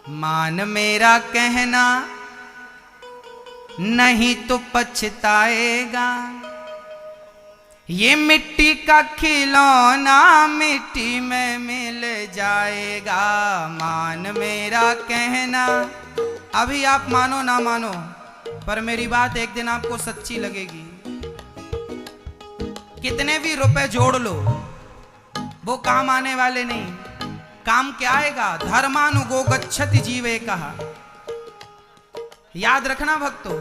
मान मेरा कहना नहीं तो पछताएगा। ये मिट्टी का खिलौना मिट्टी में मिल जाएगा। मान मेरा कहना, अभी आप मानो ना मानो, पर मेरी बात एक दिन आपको सच्ची लगेगी। कितने भी रुपए जोड़ लो, वो काम आने वाले नहीं। काम क्या आएगा? धर्मानुगो गच्छति जीवे कहा। याद रखना भक्तों,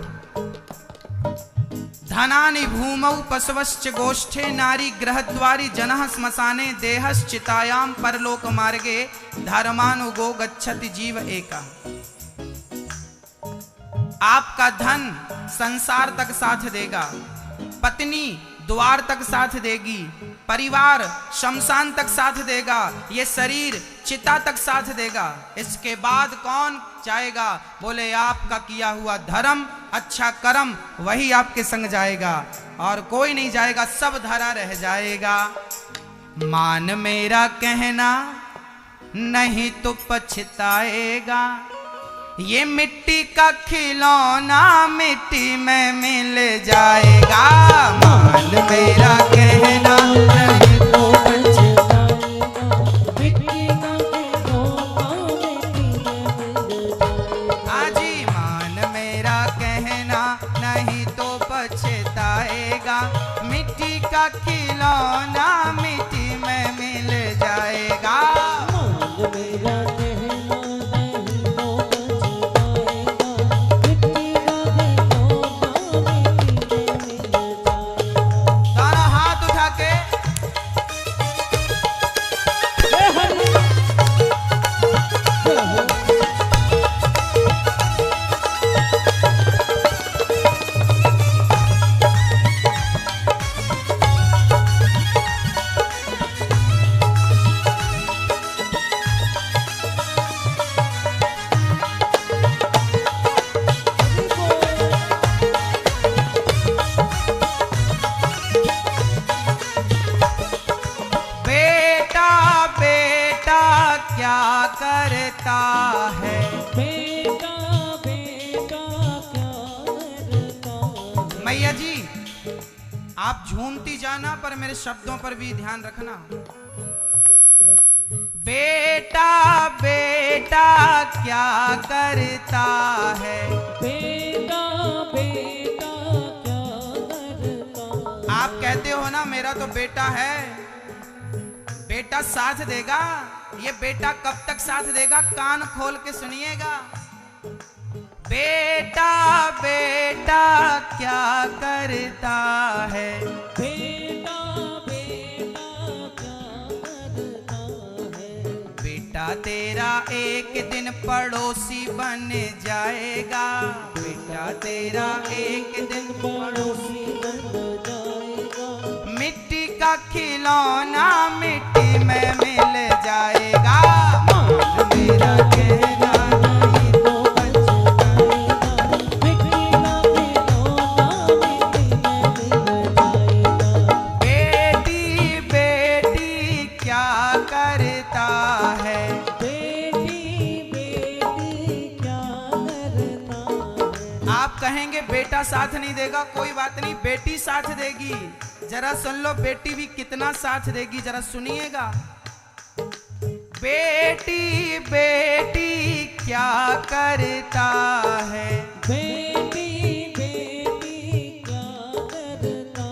धनानि भूमौ पशवश्च गोष्ठे नारी गृहद्वारी जनः श्मशाने देहश्चितायाम परलोक मार्गे धर्मानुगो गच्छति जीव एका। आपका धन संसार तक साथ देगा, पत्नी द्वार तक साथ देगी, परिवार शमशान तक साथ देगा, ये शरीर चिता तक साथ देगा। इसके बाद कौन जाएगा? बोले आपका किया हुआ धर्म, अच्छा कर्म, वही आपके संग जाएगा और कोई नहीं जाएगा, सब धरा रह जाएगा। मान मेरा कहना नहीं तो पछताएगा। ये मिट्टी का खिलौना मिट्टी में मिल जाएगा। मान मेरा कहना नहीं तो पछताएगा। मिट्टी का खिलौना मिट्टी में मिल जाएगा। आजी मान मेरा कहना नहीं तो पछताएगा। मिट्टी का खिलौना मिट्टी में मिल जाएगा। मान मेरा क्या करता है? बेटा बेटा क्या करता है? मैया जी आप झूमती जाना, पर मेरे शब्दों पर भी ध्यान रखना। बेटा बेटा क्या करता है? बेटा बेटा क्या करता? आप कहते हो ना मेरा तो बेटा है, बेटा साथ देगा। ये बेटा कब तक साथ देगा? कान खोल के सुनिएगा। बेटा बेटा क्या करता है? बेटा बेटा क्या करता है? बेटा तेरा एक दिन पड़ोसी बन जाएगा। बेटा तेरा एक दिन पड़ोसी बन जाएगा। मिट्टी का खिलौना मिट्टी में मिल जाएगा। मान मेरा कहना नहीं तो पछताएगा। मिट्टी का खिलौना मिट्टी में मिल जाएगा। बेटी बेटी क्या करता है? बेटी बेटी क्या करता है? आप कहेंगे बेटा साथ नहीं देगा, कोई बात नहीं, बेटी साथ देगी। जरा सुन लो बेटी भी कितना साथ देगी, जरा सुनिएगा। बेटी बेटी क्या करता है? बेटी बेटी क्या करता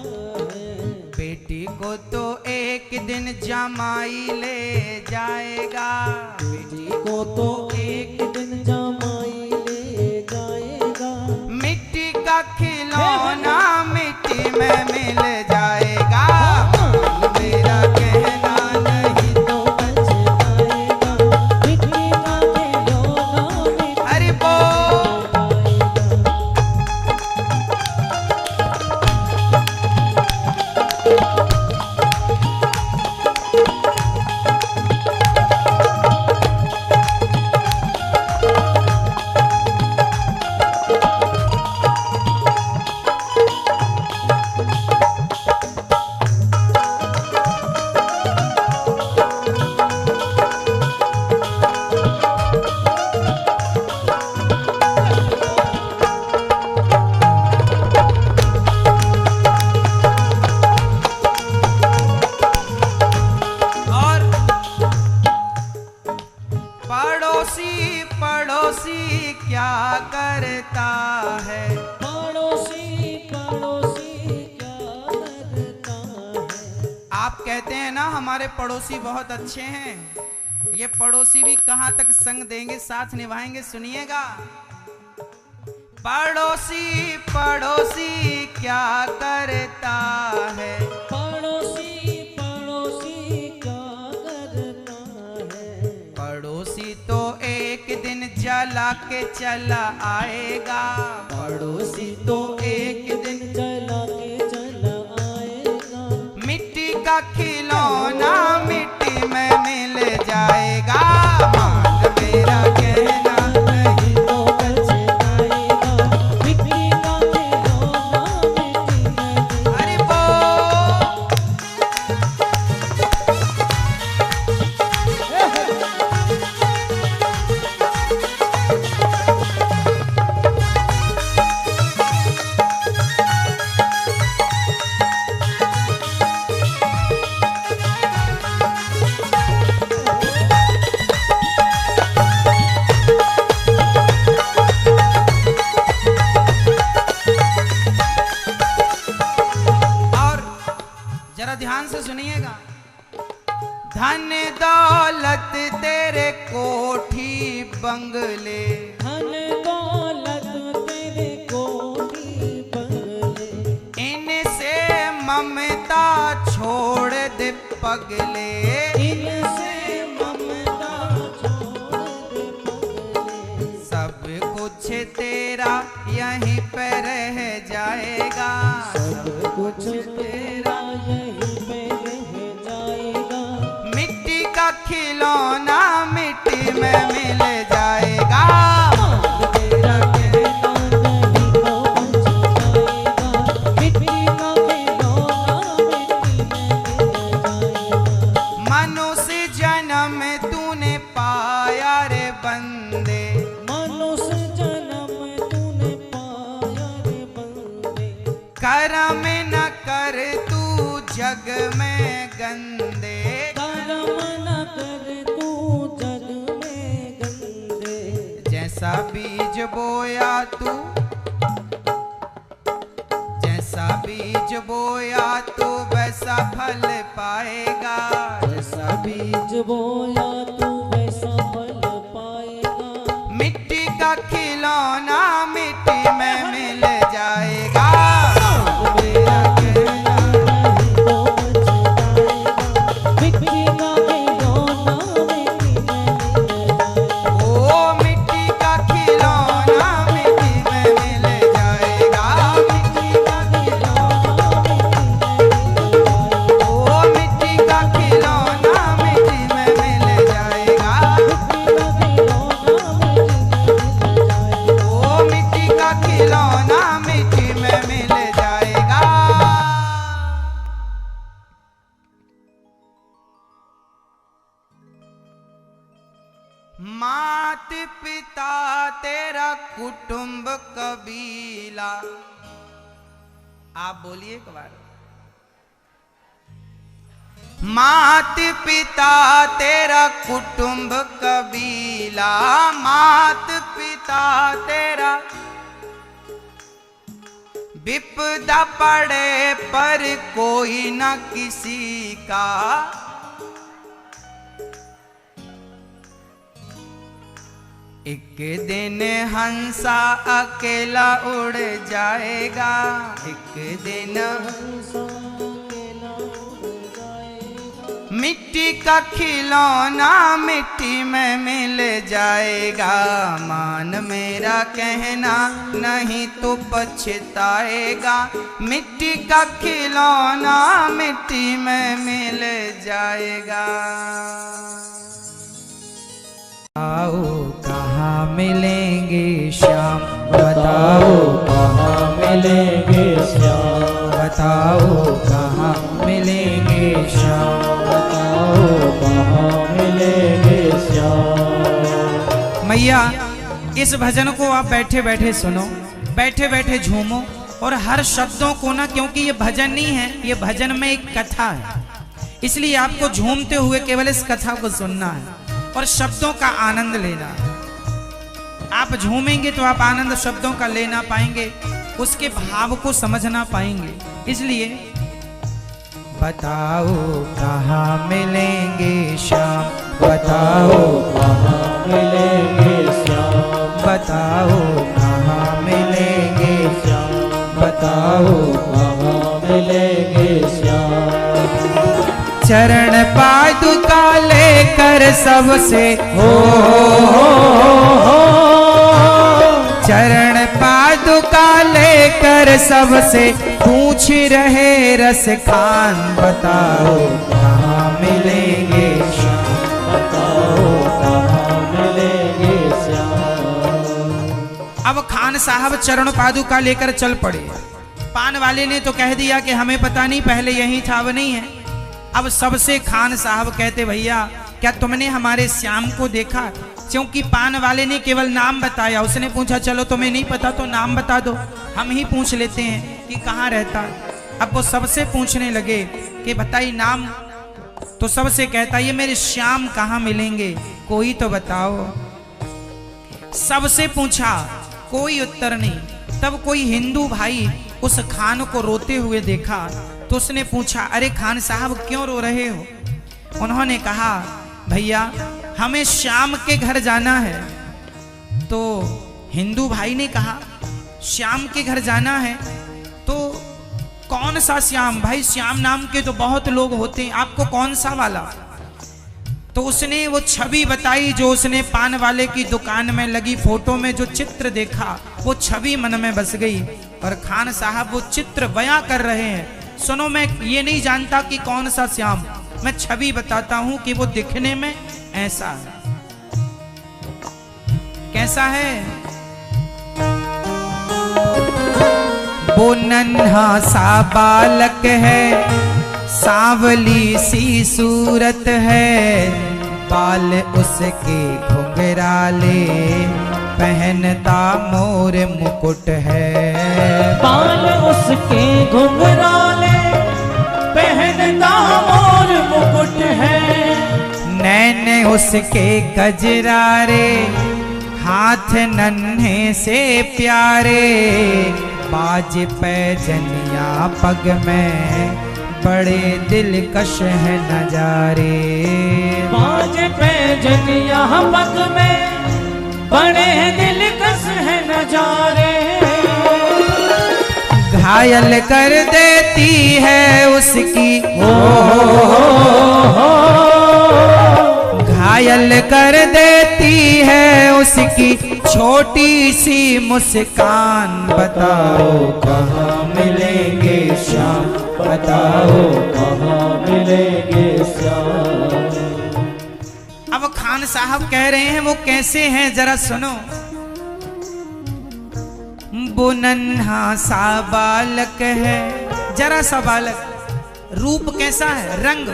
है? बेटी को तो एक दिन जमाई ले जाएगा। बेटी को तो एक दिन जमाई ले जाएगा। मिट्टी का खिलौना मिट्टी में मिल जाएगा। मान मेरा कहना नहीं तो पछताएगा। मिट्टी का खिलौना हरि बोल। पड़ोसी पड़ोसी क्या करता है, पड़ोसी पड़ोसी क्या करता है। आप कहते हैं ना हमारे पड़ोसी बहुत अच्छे हैं, ये पड़ोसी भी कहां तक संग देंगे, साथ निभाएंगे, सुनिएगा। पड़ोसी पड़ोसी क्या करता है, पड़ोसी पड़ोसी क्या करता है। पड़ोसी तो एक दिन जला के चला आएगा, पड़ोसी तो एक दिन जला के चला आएगा। मिट्टी का खिलौना मिट्टी में मिल जाएगा, मान मेरा कहना नहीं तो पछताएगा। मिट्टी का खिलौना मिट्टी में अरे बोल। जरा ध्यान से सुनिएगा। धन दौलत तेरे कोठी बंगले, धन दौलत तेरे कोठी बंगले। इनसे ममता छोड़ दे पगले, इनसे ममता छोड़ दे पगले। सब कुछ तेरा यहीं पे रह जाएगा, सब कुछ तेरा यहीं पे रह जाएगा। मिट्टी का खिलौना मिट्टी में मिल जाएगा। तेरा कहना नहीं तो पछताएगा। मिट्टी का खिलौना मिट्टी में मिल जाएगा। मनुष्य जन्म तूने पाया रे बंदे, मनुष्य जन्म तूने पाया रे बंदे। कर्म न कर तू जग में गंदे, कर्म न कर तू जग में गंदे। जैसा बीज बोया तू, जैसा बीज बोया तू वैसा फल पाएगा, जैसा बीज बोया तू वैसा फल पाएगा। मिट्टी का खिलौना मिट्टी में मिल जाएगा। मेरा कहना नहीं तो पछताएगा। मिट्टी का खिलौना मिट्टी में मिल जाएगा। ओ मिट्टी का खिलौना मिट्टी में मिल जाएगा, मिट्टी का खिलौना मिट्टी में मिल जाएगा। ओ मिट्टी का खिलौना मिट्टी में मिल जाएगा, मिट्टी का खिलौना मिट्टी में मिल जाएगा। ओ मिट्टी का खिलौना मिट्टी में मिल जाएगा। मात पिता तेरा कुटुंब कबीला, आप बोलिए एक बार। मात पिता तेरा कुटुंब कबीला, मात पिता तेरा विपदा पड़े पर कोई न किसी का, एक दिन हंसा अकेला उड़ जाएगा, एक दिन हंसा अकेला उड़ जाएगा। मिट्टी का खिलौना मिट्टी में मिल जाएगा, मान मेरा कहना नहीं तो पछताएगा। मिट्टी का खिलौना मिट्टी में मिल जाएगा। आओ कहाँ मिलेंगे श्याम, बताओ कहाँ मिलेंगे श्याम, बताओ कहाँ मिलेंगे श्याम, बताओ कहाँ मिलेंगे श्याम। मैया इस भजन को आप बैठे बैठे सुनो, बैठे बैठे झूमो, और हर शब्दों को ना, क्योंकि ये भजन नहीं है, ये भजन में एक कथा है, इसलिए आपको झूमते हुए केवल इस कथा को सुनना है। और शब्दों का आनंद लेना। आप झूमेंगे तो आप आनंद शब्दों का ले ना पाएंगे, उसके भाव को समझ ना पाएंगे। इसलिए बताओ कहाँ मिलेंगे श्याम, बताओ कहाँ मिलेंगे श्याम, बताओ कहाँ मिलेंगे श्याम, बताओ कहाँ मिलेंगे श्याम। चरण पादुका लेकर सबसे हो, चरण पादुका लेकर सबसे पूछ रहे रस खान, बताओ कहाँ मिलेंगे श्याम, बताओ कहाँ मिलेंगे श्याम। अब खान साहब चरण पादुका लेकर चल पड़े। पान वाले ने तो कह दिया कि हमें पता नहीं, पहले यही था अब नहीं है। अब सबसे खान साहब कहते भैया क्या तुमने हमारे श्याम को देखा? क्योंकि पान वाले ने केवल नाम बताया। उसने पूछा चलो तुम्हें नहीं पता तो नाम बता दो, हम ही पूछ लेते हैं कि कहाँ रहता। अब वो सबसे पूछने लगे कि बताइए नाम। तो सबसे कहता ये मेरे श्याम कहाँ मिलेंगे, कोई तो बताओ। सबसे पूछा, कोई उत्तर नहीं। तब कोई हिंदू भाई उस खान को रोते हुए देखा तो उसने पूछा अरे खान साहब क्यों रो रहे हो? उन्होंने कहा भैया हमें श्याम के घर जाना है। तो हिंदू भाई ने कहा श्याम के घर जाना है तो कौन सा श्याम? भाई श्याम नाम के तो बहुत लोग होते हैं, आपको कौन सा वाला? तो उसने वो छवि बताई जो उसने पान वाले की दुकान में लगी फोटो में जो चित्र देखा, वो छवि मन में बस गई। और खान साहब वो चित्र बयां कर रहे हैं, सुनो मैं ये नहीं जानता कि कौन सा श्याम, मैं छवि बताता हूं कि वो दिखने में ऐसा है। कैसा है? वो नन्हा सा बालक है, सांवली सी सूरत है, बाल उसके घुंघराले, पहनता मोर मुकुट है। बाल उसके घुंघराले, पहनता मोर मुकुट है। नैन उसके कजरारे, हाथ नन्हे से प्यारे, बाज पैजनिया पग में, बड़े दिलकश है नजारे। बाज पैजनिया पग में, बड़े दिलकश है नजारे। घायल कर देती है उसकी घायल कर देती है उसकी छोटी सी मुस्कान, बताओ कहाँ मिलेंगे श्याम, बताओ कहाँ मिलेंगे श्याम। अब खान साहब कह रहे हैं वो कैसे हैं जरा सुनो। वो नन्हा सा बालक है, जरा सा बालक, रूप कैसा है? रंग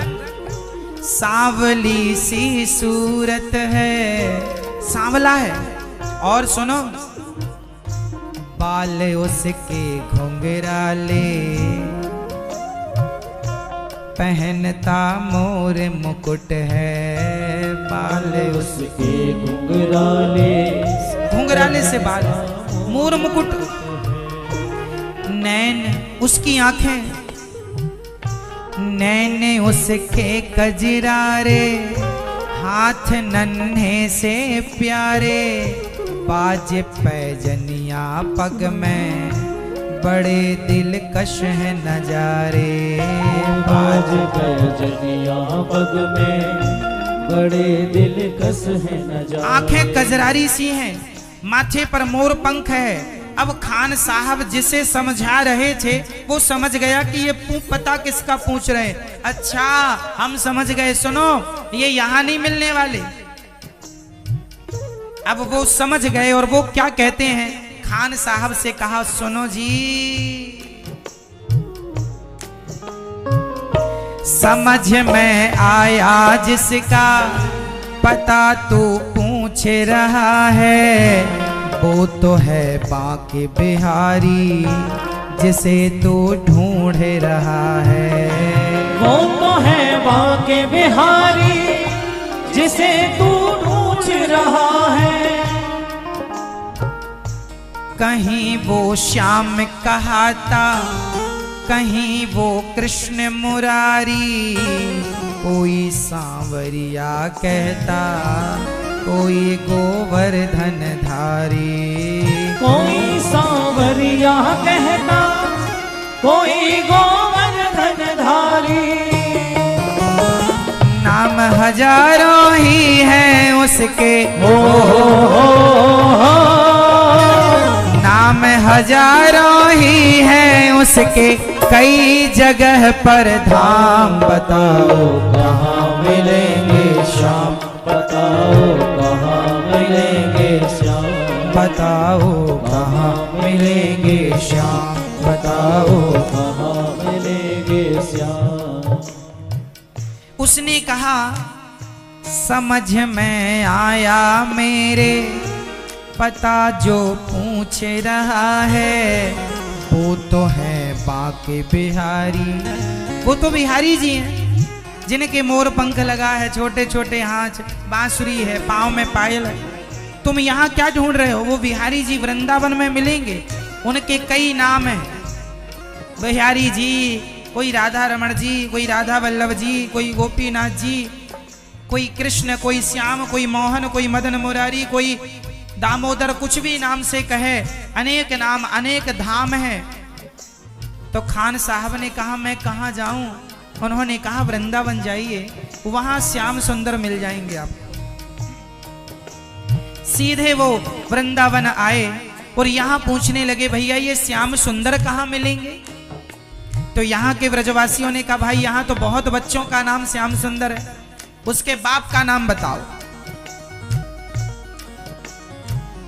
सांवली सी सूरत है, सांवला है। और सुनो बाल उसके घुंघराले, पहनता मोर मुकुट है। बाल उसके घुंघराले, घुंघराले से बाल, मोर मुकुट। नैन उसकी आंखें, नैन उसके कजरारे, हाथ नन्हे से प्यारे, बाज पैजनिया पग में, बड़े दिलकश है नजारे। बाज पैजनिया पग में, बड़े दिलकश है नजारे। आंखें कजरारी सी हैं, माथे पर मोर पंख है। अब खान साहब जिसे समझा रहे थे वो समझ गया कि ये पता किसका पूछ रहे हैं। अच्छा हम समझ गए, सुनो ये यहाँ नहीं मिलने वाले। अब वो समझ गए और वो क्या कहते हैं, खान साहब से कहा सुनो जी, समझ में आया जिसका पता तू पूछ रहा है, वो तो है बांके बिहारी जिसे तू ढूंढ रहा है। वो तो है बांके बिहारी जिसे तू कहीं वो श्याम कहाता, कहीं वो कृष्ण मुरारी, कोई सांवरिया कहता, कोई गोवर्धन धारी। कोई सांवरिया कहता, कोई गोवर्धन धारी। नाम हजारों ही हैं उसके, नाम हजारों ही हैं उसके, कई जगह पर धाम। बताओ कहाँ मिलेंगे श्याम, बताओ कहाँ मिलेंगे श्याम, बताओ कहाँ मिलेंगे श्याम, बताओ। कहाँ मिलेंगे श्याम। उसने कहा समझ में आया मेरे, पता जो पूछ रहा है, वो तो है बाके बिहारी। वो तो बिहारी जी हैं जिनके मोर पंख लगा है, छोटे छोटे हाथ, बांसुरी है, पाँव में पायल है। तुम यहाँ क्या ढूंढ रहे हो? वो बिहारी जी वृंदावन में मिलेंगे। उनके कई नाम हैं बिहारी जी, कोई राधा रमण जी, कोई राधा वल्लभ जी, कोई गोपीनाथ जी, कोई कृष्ण, कोई श्याम, कोई मोहन, कोई मदन मुरारी, कोई दामोदर, कुछ भी नाम से कहे, अनेक नाम, अनेक धाम है। तो खान साहब ने कहा मैं कहाँ जाऊं? उन्होंने कहा वृंदावन जाइए, वहां श्याम सुंदर मिल जाएंगे आप। सीधे वो वृंदावन आए और यहाँ पूछने लगे भैया ये श्याम सुंदर कहाँ मिलेंगे? तो यहाँ के व्रजवासियों ने कहा भाई यहाँ तो बहुत बच्चों का नाम श्याम सुंदर है, उसके बाप का नाम बताओ।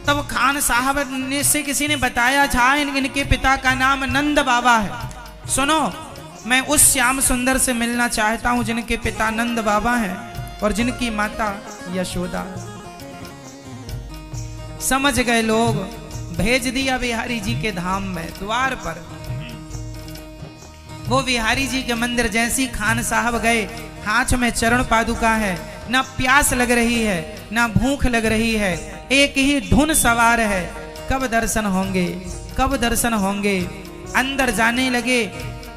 तब खान साहब ने से किसी ने बताया था इनके पिता का नाम नंद बाबा है। सुनो, मैं उस श्याम सुंदर से मिलना चाहता हूं जिनके पिता नंद बाबा हैं और जिनकी माता यशोदा। समझ गए लोग, भेज दिया बिहारी जी के धाम में। द्वार पर वो बिहारी जी के मंदिर जैसी खान साहब गए, हाथ में चरण पादुका है, ना प्यास लग रही है ना भूख लग रही है, एक ही धुन सवार है, कब दर्शन होंगे, कब दर्शन होंगे। अंदर जाने लगे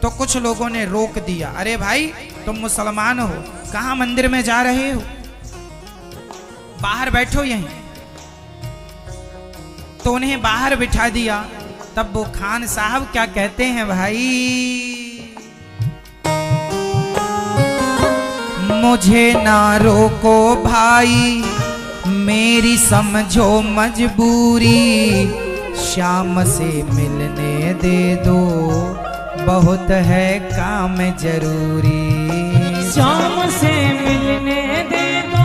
तो कुछ लोगों ने रोक दिया, अरे भाई तुम मुसलमान हो, कहां मंदिर में जा रहे हो, बाहर बैठो यहीं। तो उन्हें बाहर बिठा दिया। तब वो खान साहब क्या कहते हैं भाई, मुझे ना रोको भाई, मेरी समझो मजबूरी, श्याम से मिलने दे दो, बहुत है काम जरूरी। श्याम से मिलने दे दो,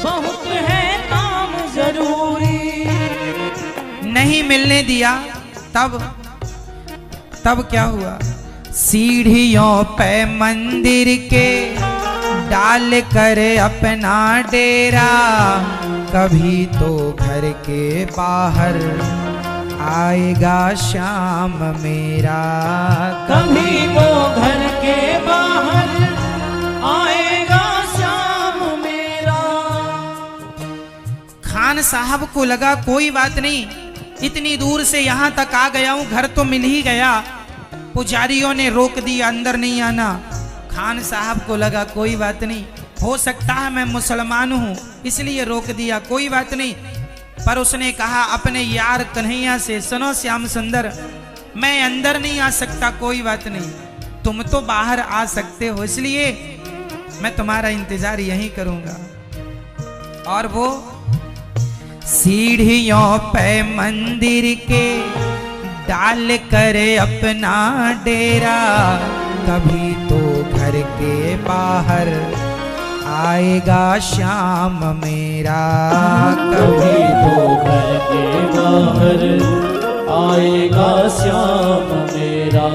बहुत है काम जरूरी। नहीं मिलने दिया। तब क्या हुआ, सीढ़ियों पे मंदिर के डाल कर अपना डेरा, कभी तो घर के बाहर आएगा श्याम मेरा, कभी वो घर के बाहर आएगा श्याम मेरा। खान साहब को लगा कोई बात नहीं, इतनी दूर से यहाँ तक आ गया हूँ, घर तो मिल ही गया। पुजारियों ने रोक दिया, अंदर नहीं आना। खान साहब को लगा कोई बात नहीं, हो सकता है मैं मुसलमान हूँ इसलिए रोक दिया, कोई बात नहीं। पर उसने कहा अपने यार कन्हैया से, सुनो श्याम सुंदर, मैं अंदर नहीं आ सकता, कोई बात नहीं, तुम तो बाहर आ सकते हो, इसलिए मैं तुम्हारा इंतजार यहीं करूंगा। और वो सीढ़ियों पे मंदिर के डाल कर अपना डेरा, कभी तो घर के बाहर आएगा श्याम मेरा, कभी तो घर के बाहर आएगा श्याम मेरा।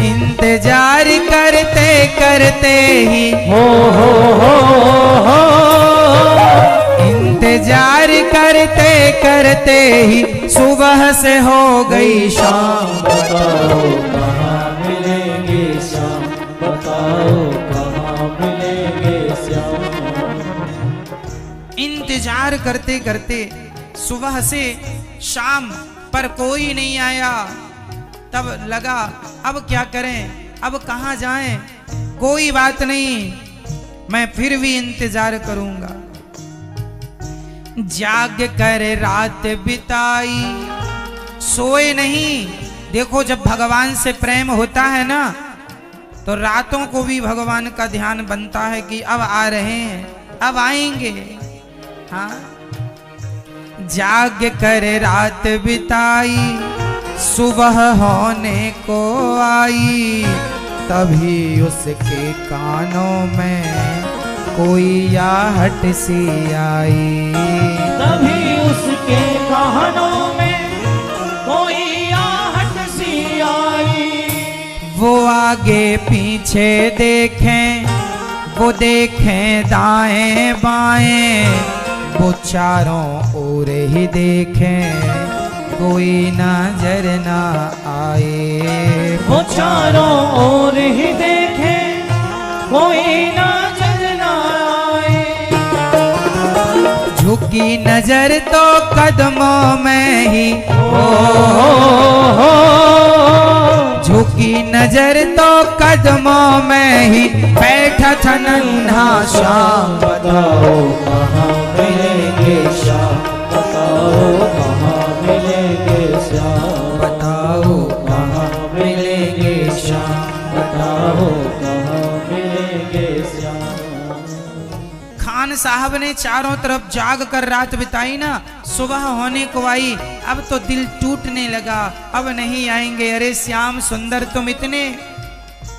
इंतजार करते करते ही हो इंतजार करते करते ही सुबह से हो गई शाम। बताओ कहाँ मिलेंगे श्याम, बताओ कहाँ मिलेंगे श्याम। इंतजार करते करते सुबह से शाम पर कोई नहीं आया। तब लगा अब क्या करें, अब कहाँ जाएं। कोई बात नहीं, मैं फिर भी इंतजार करूंगा। जाग कर रात बिताई, सोए नहीं। देखो जब भगवान से प्रेम होता है ना, तो रातों को भी भगवान का ध्यान बनता है कि अब आ रहे हैं, अब आएंगे। हाँ, जाग कर रात बिताई, सुबह होने को आई, तभी उसके कानों में कोई आहट सी आई। तभी उसके कानों में कोई आहट सी आई। वो आगे पीछे देखें, वो देखें दाएं बाएं, वो चारों ओर ही देखें, कोई नजर ना आए। वो चारों ओर ही देखे, कोई नजर ना आए। झुकी नजर तो कदमों में ही, झुकी नजर तो कदमों में ही, बैठा था नन्हा श्याम। बताओ कहाँ मिलेंगे श्याम, बताओ कहाँ मिलेंगे श्याम, बताओ कहाँ मिलेंगे श्याम, बताओ कहाँ मिलेंगे श्याम। खान साहब ने चारों तरफ जाग कर रात बिताई ना, सुबह होने को आई। अब तो दिल टूटने लगा, अब नहीं आएंगे। अरे श्याम सुंदर, तुम इतने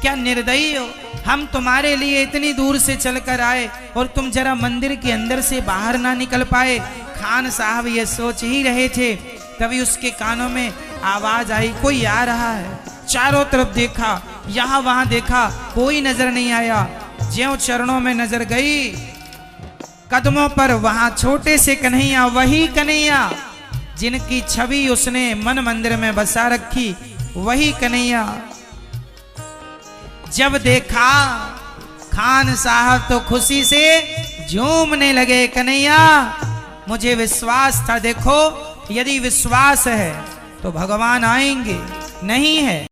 क्या निर्दयी हो। हम तुम्हारे लिए इतनी दूर से चलकर आए और तुम जरा मंदिर के अंदर से बाहर ना निकल पाए। खान साहब ये सोच ही रहे थे, तभी उसके कानों में आवाज आई, कोई आ रहा है। चारों तरफ देखा, यहाँ वहां देखा, कोई नजर नहीं आया। ज्यों चरणों में नजर गई, कदमों पर वहां छोटे से कन्हैया, वही कन्हैया जिनकी छवि उसने मन मंदिर में बसा रखी, वही कन्हैया। जब देखा खान साहब तो खुशी से झूमने लगे। कन्हैया, मुझे विश्वास था, देखो यदि विश्वास है तो भगवान आएंगे, नहीं है